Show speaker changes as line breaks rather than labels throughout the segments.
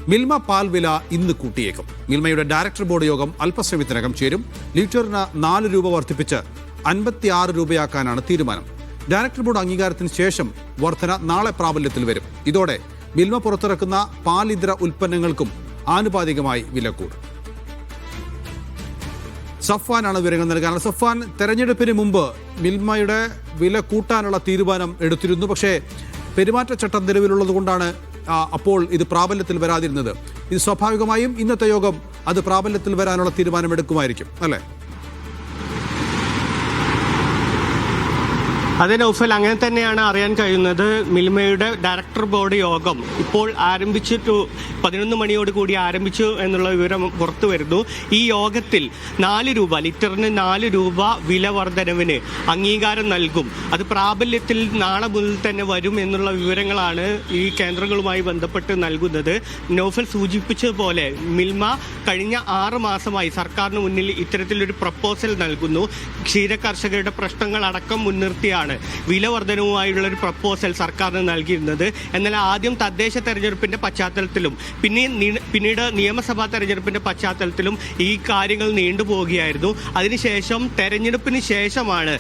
മിൽമ പാൽ വില ഇന്ന് കൂട്ടിയേക്കും. മിൽമയുടെ ഡയറക്ടർ ബോർഡ് യോഗം അല്പസമയത്തിനകം ചേരും. ലിറ്ററിന് 4 രൂപ വർദ്ധിപ്പിച്ച് 56 രൂപയാക്കാനാണ് തീരുമാനം. ഡയറക്ടർ ബോർഡ് അംഗീകാരത്തിന് ശേഷം വർധന നാളെ പ്രാബല്യത്തിൽ വരും. ഇതോടെ മിൽമ പുറത്തിറക്കുന്ന പാലിതര ഉൽപ്പന്നങ്ങൾക്കും ആനുപാതികമായി വില കൂടും. സഫ്വാനാണ് വിവരങ്ങൾ നൽകാനുള്ളത്. സഫ്വാൻ, തെരഞ്ഞെടുപ്പിന് മുമ്പ് മിൽമയുടെ വില കൂട്ടാനുള്ള തീരുമാനം എടുത്തിരുന്നു. പക്ഷേ പെരുമാറ്റച്ചട്ടം നിലവിലുള്ളത് കൊണ്ടാണ് അപ്പോൾ ഇത് പ്രാബല്യത്തിൽ വരാതിരുന്നത്. ഇത് സ്വാഭാവികമായും ഇന്നത്തെ യോഗം അത് പ്രാബല്യത്തിൽ വരാനുള്ള തീരുമാനമെടുക്കുമായിരിക്കും, അല്ലേ?
അതെ നൗഫൽ, അങ്ങനെ തന്നെയാണ് അറിയാൻ കഴിയുന്നത്. മിൽമയുടെ ഡയറക്ടർ ബോർഡ് യോഗം ഇപ്പോൾ ആരംഭിച്ചിട്ടു 11 മണിയോട് കൂടി ആരംഭിച്ചു എന്നുള്ള വിവരം പുറത്തു വരുന്നു. ഈ യോഗത്തിൽ 4 രൂപ ലിറ്ററിന് 4 രൂപ വില വർധനവിന് അംഗീകാരം നൽകും. അത് പ്രാബല്യത്തിൽ നാളെ മുതൽ തന്നെ വരും എന്നുള്ള വിവരങ്ങളാണ് ഈ കേന്ദ്രങ്ങളുമായി ബന്ധപ്പെട്ട് നൽകുന്നത്. നൗഫൽ സൂചിപ്പിച്ചതുപോലെ മിൽമ കഴിഞ്ഞ 6 മാസമായി സർക്കാരിന് മുന്നിൽ ഇത്തരത്തിലൊരു പ്രപ്പോസൽ നൽകുന്നു. ക്ഷീര കർഷകരുടെ പ്രശ്നങ്ങൾ അടക്കം മുൻനിർത്തിയാണ് വില വർധനവുമായുള്ളൊരു പ്രപ്പോസൽ സർക്കാരിന് നൽകിയിരുന്നത്. എന്നാൽ ആദ്യം തദ്ദേശ തെരഞ്ഞെടുപ്പിന്റെ പശ്ചാത്തലത്തിലും പിന്നീട് നിയമസഭാ തെരഞ്ഞെടുപ്പിന്റെ പശ്ചാത്തലത്തിലും ഈ കാര്യങ്ങൾ നീണ്ടുപോവുകയായിരുന്നു. അതിനുശേഷം തെരഞ്ഞെടുപ്പിന് ശേഷമാണ്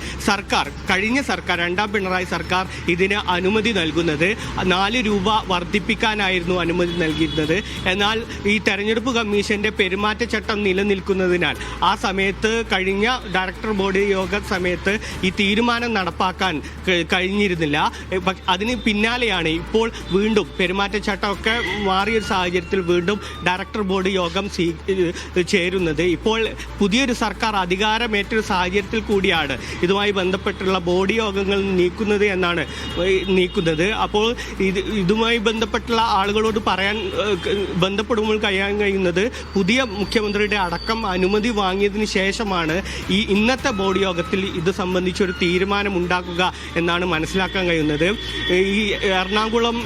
കഴിഞ്ഞ സർക്കാർ 2ാം പിണറായി സർക്കാർ ഇതിന് അനുമതി നൽകുന്നത്. 4 രൂപ വർദ്ധിപ്പിക്കാനായിരുന്നു അനുമതി നൽകിയിരുന്നത്. എന്നാൽ ഈ തെരഞ്ഞെടുപ്പ് കമ്മീഷന്റെ പെരുമാറ്റച്ചട്ടം നിലനിൽക്കുന്നതിനാൽ ആ സമയത്ത് കഴിഞ്ഞ ഡയറക്ടർ ബോർഡ് യോഗ സമയത്ത് ഈ തീരുമാനം നടപ്പാക്കാൻ കഴിഞ്ഞിരുന്നില്ല. അതിന് പിന്നാലെയാണ് ഇപ്പോൾ വീണ്ടും പെരുമാറ്റച്ചട്ടമൊക്കെ മാറിയൊരു സാഹചര്യത്തിൽ വീണ്ടും ഡയറക്ടർ ബോർഡ് യോഗം ചേരുന്നത്. ഇപ്പോൾ പുതിയൊരു സർക്കാർ അധികാരമേറ്റൊരു സാഹചര്യത്തിൽ കൂടിയാണ് ഇതുമായി ബന്ധപ്പെട്ടുള്ള ബോർഡ് യോഗങ്ങൾ നീക്കുന്നത്. അപ്പോൾ ഇതുമായി ബന്ധപ്പെട്ടുള്ള ആളുകളോട് ബന്ധപ്പെടുമ്പോൾ കഴിയാൻ കഴിയുന്നത് പുതിയ മുഖ്യമന്ത്രിയുടെ അടക്കം അനുമതി വാങ്ങിയതിന് ശേഷമാണ് ഇന്നത്തെ ബോർഡ് യോഗത്തിൽ ഇത് സംബന്ധിച്ചൊരു തീരുമാനം ഉണ്ടാക്കുക എന്നാണ് മനസ്സിലാക്കാൻ കഴിയുന്നത്. ഈ എറണാകുളം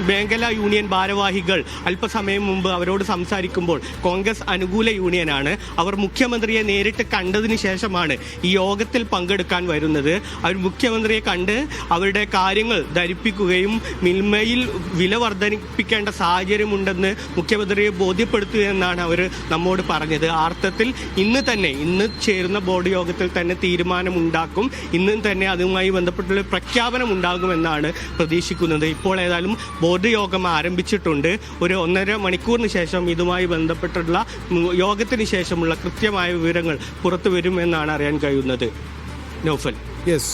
മേഖല യൂണിയൻ ഭാരവാഹികൾ അല്പസമയം മുമ്പ് അവരോട് സംസാരിക്കുമ്പോൾ കോൺഗ്രസ് അനുകൂല യൂണിയനാണ്. അവർ മുഖ്യമന്ത്രിയെ നേരിട്ട് കണ്ടതിന് ശേഷമാണ് ഈ യോഗത്തിൽ പങ്കെടുക്കാൻ വരുന്നത്. അവർ മുഖ്യമന്ത്രിയെ കണ്ട് അവരുടെ കാര്യങ്ങൾ ധരിപ്പിക്കുകയും മിൽമയിൽ വില വർദ്ധിപ്പിക്കേണ്ട സാഹചര്യമുണ്ടെന്ന് മുഖ്യമന്ത്രിയെ ബോധ്യപ്പെടുത്തുകയെന്നാണ് അവർ നമ്മോട് പറഞ്ഞത്. അർത്ഥത്തിൽ ഇന്ന് ചേരുന്ന ബോർഡ് യോഗത്തിൽ തന്നെ തീരുമാനമുണ്ടാക്കും. ഇന്ന് തന്നെ അതുമായി ബന്ധപ്പെട്ടുള്ള പ്രഖ്യാപനം ഉണ്ടാകുമെന്നാണ് പ്രതീക്ഷിക്കുന്നത്. ഇപ്പോൾ ഏതായാലും ബോർഡ് യോഗം ആരംഭിച്ചിട്ടുണ്ട്. ഒരു 1.5 മണിക്കൂറിന് ശേഷം ഇതുമായി ബന്ധപ്പെട്ടുള്ള യോഗത്തിന് ശേഷമുള്ള കൃത്യമായ വിവരങ്ങൾ പുറത്തു വരുമെന്നാണ് അറിയാൻ കഴിയുന്നത്. നൗഫൽ.
യെസ്.